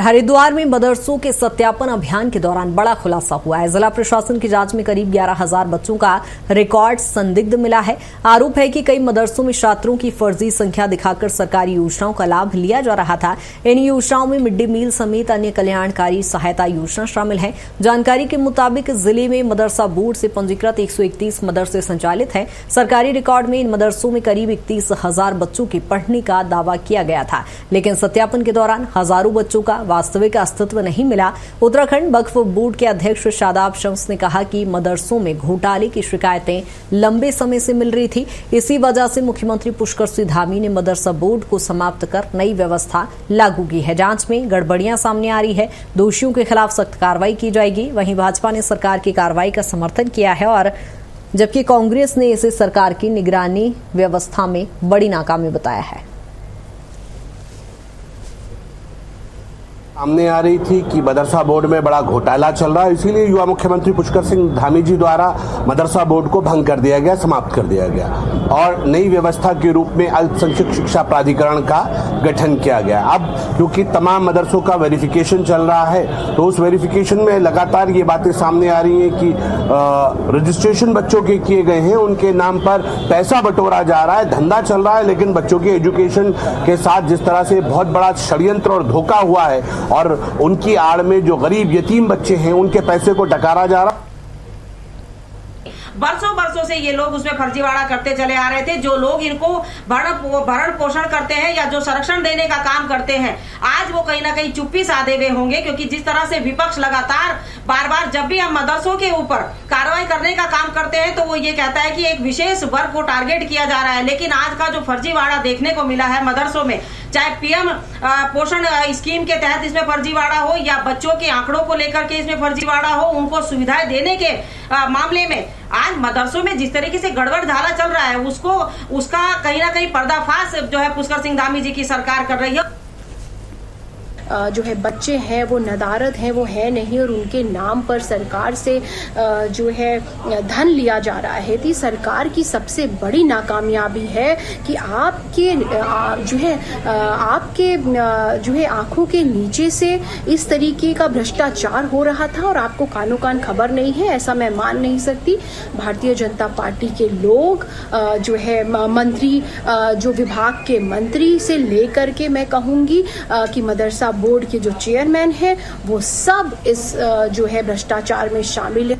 हरिद्वार में मदरसों के सत्यापन अभियान के दौरान बड़ा खुलासा हुआ है। जिला प्रशासन की जांच में करीब 11,000 बच्चों का रिकॉर्ड संदिग्ध मिला है। आरोप है कि कई मदरसों में छात्रों की फर्जी संख्या दिखाकर सरकारी योजनाओं का लाभ लिया जा रहा था। इन योजनाओं में मिड डे मील समेत अन्य कल्याणकारी सहायता योजना शामिल है। जानकारी के मुताबिक जिले में मदरसा बोर्ड से पंजीकृत 131 मदरसे संचालित हैं। सरकारी रिकॉर्ड में इन मदरसों में करीब 31,000 बच्चों के पढ़ने का दावा किया गया था, लेकिन सत्यापन के दौरान हजारों बच्चों का वास्तविक अस्तित्व नहीं मिला। उत्तराखंड वक्फ बोर्ड के अध्यक्ष शादाब शम्स ने कहा कि मदरसों में घोटाले की शिकायतें लंबे समय से मिल रही थी। इसी वजह से मुख्यमंत्री पुष्कर सिंह धामी ने मदरसा बोर्ड को समाप्त कर नई व्यवस्था लागू की है। जांच में गड़बड़ियां सामने आ रही है। दोषियों के खिलाफ सख्त कार्रवाई की जाएगी। वहीं भाजपा ने सरकार की कार्रवाई का समर्थन किया है, और जबकि कांग्रेस ने इसे सरकार की निगरानी व्यवस्था में बड़ी नाकामी बताया है। सामने आ रही थी कि मदरसा बोर्ड में बड़ा घोटाला चल रहा है, इसीलिए युवा मुख्यमंत्री पुष्कर सिंह धामी जी द्वारा मदरसा बोर्ड को भंग कर दिया गया, समाप्त कर दिया गया और नई व्यवस्था के रूप में अल्पसंख्यक शिक्षा प्राधिकरण का गठन किया गया। अब क्योंकि तमाम मदरसों का वेरिफिकेशन चल रहा है, तो उस वेरिफिकेशन में लगातार ये बातें सामने आ रही हैं कि रजिस्ट्रेशन बच्चों के किए गए हैं, उनके नाम पर पैसा बटोरा जा रहा है, धंधा चल रहा है, लेकिन बच्चों के एजुकेशन के साथ जिस तरह से बहुत बड़ा षड्यंत्र और धोखा हुआ है और उनकी आड़ में जो गरीब यतीम बच्चे हैं उनके पैसे को डकारा जा रहा। बरसों से ये लोग उसमें फर्जीवाड़ा करते चले आ रहे थे। जो लोग इनको भरण पोषण करते हैं या जो संरक्षण देने का काम करते हैं, आज वो कहीं ना कहीं चुप्पी साधे हुए होंगे, क्योंकि जिस तरह से विपक्ष लगातार बार जब भी हम मदरसों के ऊपर कार्रवाई करने का काम करते हैं तो वो ये कहता है कि एक विशेष वर्ग को टारगेट किया जा रहा है। लेकिन आज का जो फर्जीवाड़ा देखने को मिला है मदरसों में, चाहे पीएम पोषण स्कीम के तहत इसमें फर्जीवाड़ा हो या बच्चों के आंकड़ों को लेकर के इसमें फर्जीवाड़ा हो, उनको सुविधाएं देने के मामले में आज मदरसों में जिस तरीके से गड़बड़ धारा चल रहा है, उसका कहीं ना कहीं पर्दाफाश जो है पुष्कर सिंह धामी जी की सरकार कर रही है। जो है बच्चे हैं वो नदारद हैं, वो है नहीं, और उनके नाम पर सरकार से जो है धन लिया जा रहा है। तो सरकार की सबसे बड़ी नाकामयाबी है कि आपके जो है आंखों के नीचे से इस तरीके का भ्रष्टाचार हो रहा था और आपको कानो कान खबर नहीं है। ऐसा मैं मान नहीं सकती। भारतीय जनता पार्टी के लोग जो है मंत्री, जो विभाग के मंत्री से लेकर के मैं कहूँगी कि मदरसा बोर्ड के जो चेयरमैन है, वो सब इस जो है भ्रष्टाचार में शामिल है।